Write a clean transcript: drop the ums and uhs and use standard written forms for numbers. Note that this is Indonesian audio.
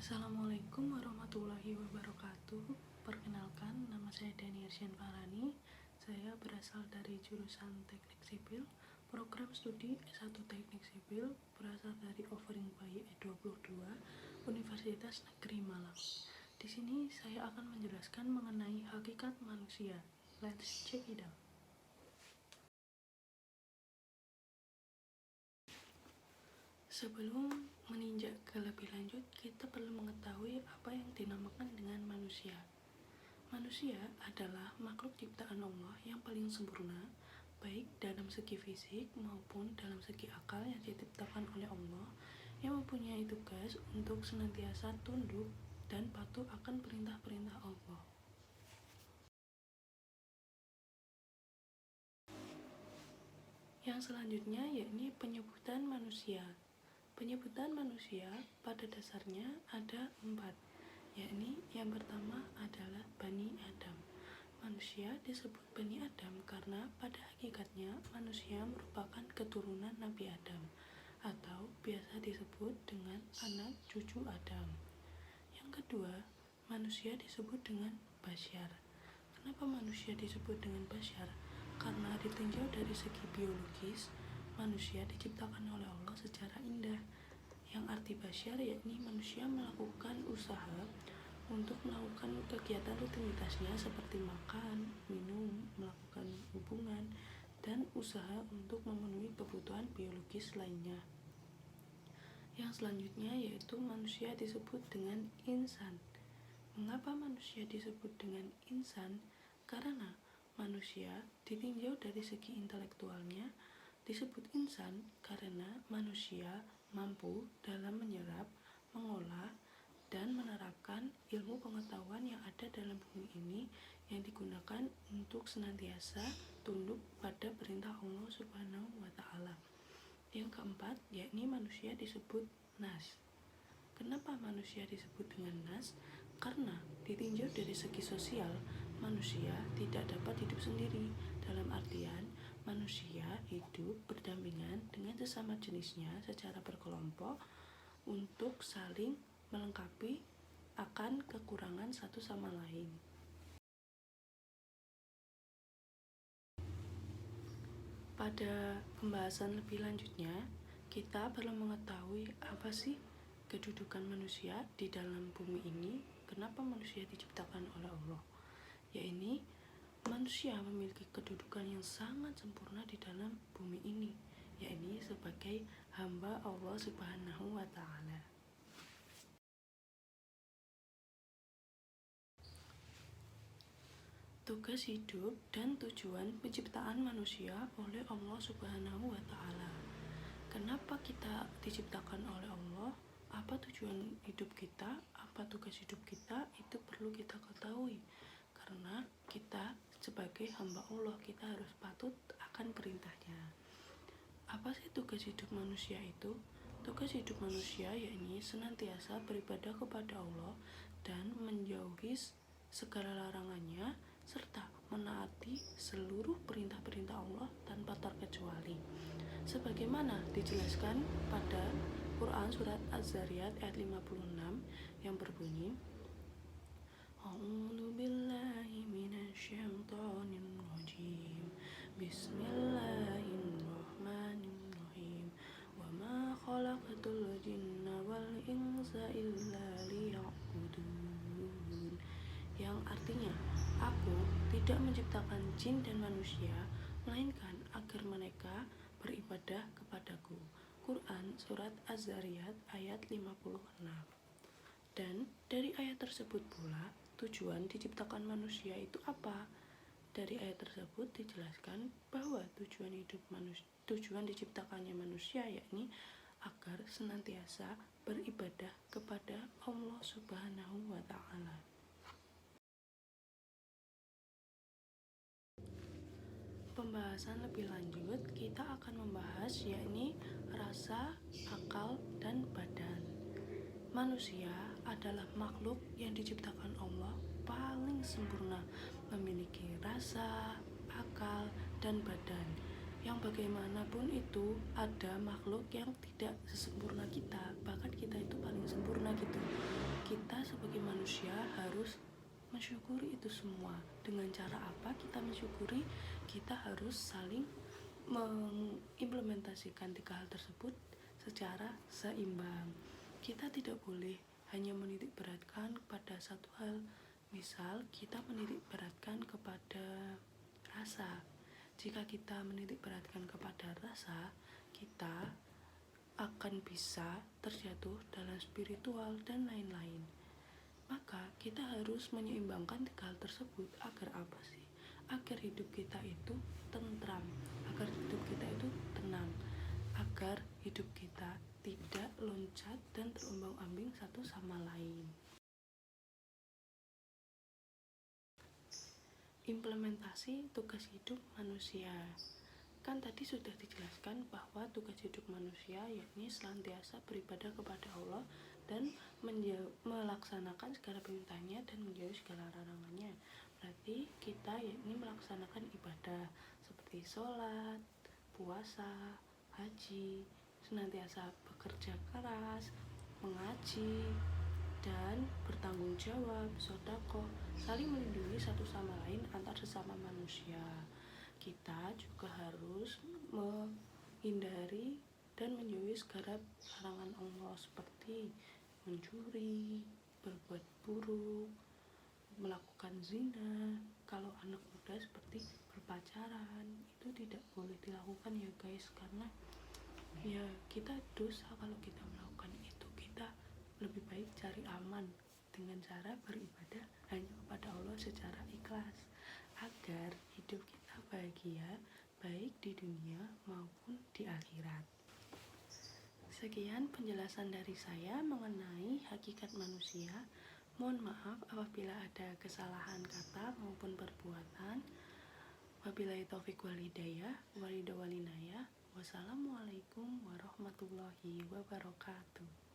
Assalamualaikum warahmatullahi wabarakatuh. Perkenalkan, nama saya Dani Arsyan Farani. Saya berasal dari jurusan Teknik Sipil, program studi S1 Teknik Sipil, berasal dari Offering Bayi E22, Universitas Negeri Malang. Di sini saya akan menjelaskan mengenai hakikat manusia. Let's check it out. Sebelum meninjak ke lebih lanjut, kita perlu mengetahui apa yang dinamakan dengan manusia. Manusia adalah makhluk ciptaan Allah yang paling sempurna, baik dalam segi fisik maupun dalam segi akal yang diciptakan oleh Allah, yang mempunyai tugas untuk senantiasa tunduk dan patuh akan perintah-perintah Allah. Yang selanjutnya yakni penyebutan manusia. Penyebutan manusia pada dasarnya ada 4, yakni yang pertama adalah Bani Adam. Manusia disebut Bani Adam karena pada hakikatnya manusia merupakan keturunan Nabi Adam, atau biasa disebut dengan anak cucu Adam. Yang kedua, manusia disebut dengan Basyar. Kenapa manusia disebut dengan Basyar? Karena ditinjau dari segi biologis, manusia diciptakan oleh Allah secara indah. Yang arti basyar yakni manusia melakukan usaha untuk melakukan kegiatan rutinitasnya seperti makan, minum, melakukan hubungan, dan usaha untuk memenuhi kebutuhan biologis lainnya. Yang selanjutnya yaitu manusia disebut dengan insan. Mengapa manusia disebut dengan insan? Karena manusia ditinjau dari segi intelektualnya disebut insan karena manusia mampu dalam menyerap, mengolah, dan menerapkan ilmu pengetahuan yang ada dalam bumi ini yang digunakan untuk senantiasa tunduk pada perintah Allah Subhanahu wa Ta'ala. Yang keempat, yakni manusia disebut nas. Kenapa manusia disebut dengan nas? Karena ditinjau dari segi sosial, manusia tidak dapat hidup sendiri. Dalam artian, manusia hidup berdampingan dengan sesama jenisnya secara berkelompok untuk saling melengkapi akan kekurangan satu sama lain. Pada pembahasan lebih lanjutnya, kita perlu mengetahui apa sih kedudukan manusia di dalam bumi ini, kenapa manusia diciptakan oleh Allah. Yakni manusia memiliki kedudukan yang sangat sempurna di dalam bumi ini, yakni sebagai hamba Allah Subhanahu wa Ta'ala. Tugas hidup dan tujuan penciptaan manusia oleh Allah Subhanahu wa Ta'ala. Kenapa kita diciptakan oleh Allah? Apa tujuan hidup kita? Apa tugas hidup kita? Itu perlu kita ketahui. Karena kita sebagai hamba Allah, kita harus patuh akan perintahnya. Apa sih tugas hidup manusia itu? Tugas hidup manusia yakni senantiasa beribadah kepada Allah dan menjauhi segala larangannya, serta menaati seluruh perintah-perintah Allah tanpa terkecuali. Sebagaimana dijelaskan pada Quran surat Az-Zariyat ayat 56 yang berbunyi, A'udzu billahi minasyaitonir rajim. Bismillahirrahmanirrahim. Wa ma khalaqatul jinna wal insa illa liya'budun. Yang artinya, aku tidak menciptakan jin dan manusia melainkan agar mereka beribadah kepadaku. Quran surat Az-Zariyat ayat 56. Dan dari ayat tersebut pula tujuan diciptakan manusia itu apa? Dari ayat tersebut dijelaskan bahwa tujuan diciptakannya manusia yakni agar senantiasa beribadah kepada Allah Subhanahu wa Ta'ala. Pembahasan lebih lanjut kita akan membahas yakni rasa, akal, dan badan. Manusia adalah makhluk yang diciptakan Allah paling sempurna, memiliki rasa, akal, dan badan. Yang bagaimanapun itu ada makhluk yang tidak sesempurna kita, bahkan kita itu paling sempurna gitu. kita sebagai manusia harus mensyukuri itu semua. Dengan cara apa kita mensyukuri? Kita harus saling mengimplementasikan 3 hal tersebut secara seimbang. Kita tidak boleh hanya menitik beratkan pada satu hal. Misal kita menitik beratkan kepada rasa. Jika kita menitik beratkan kepada rasa, kita akan bisa terjatuh dalam spiritual dan lain-lain. Maka kita harus menyeimbangkan 3 hal tersebut. Agar apa sih? Agar hidup kita itu tentram, agar hidup kita itu tenang, agar hidup kita tidak loncat dan terombang-ambing satu sama lain. Implementasi tugas hidup manusia. Kan tadi sudah dijelaskan bahwa tugas hidup manusia yakni senantiasa beribadah kepada Allah dan melaksanakan segala perintahnya dan menjauhi segala larangannya. Berarti kita yakni melaksanakan ibadah seperti sholat, puasa, haji, senantiasa bekerja keras, mengaji, dan bertanggung jawab, sedekah, saling melindungi satu sama lain antar sesama manusia. Kita juga harus menghindari dan menjauhi segala larangan Allah seperti mencuri, berbuat buruk, melakukan zina. Kalau anak muda seperti berpacaran, itu tidak boleh dilakukan ya guys, karena ya kita dosa kalau kita melakukan itu. Kita lebih baik cari aman dengan cara beribadah hanya kepada Allah secara ikhlas, agar hidup kita bahagia baik di dunia maupun di akhirat. Sekian penjelasan dari saya mengenai hakikat manusia. Mohon maaf apabila ada kesalahan kata maupun perbuatan. Wabillahi taufiq wal hidayah, walidawalinaya. Wassalamualaikum warahmatullahi wabarakatuh.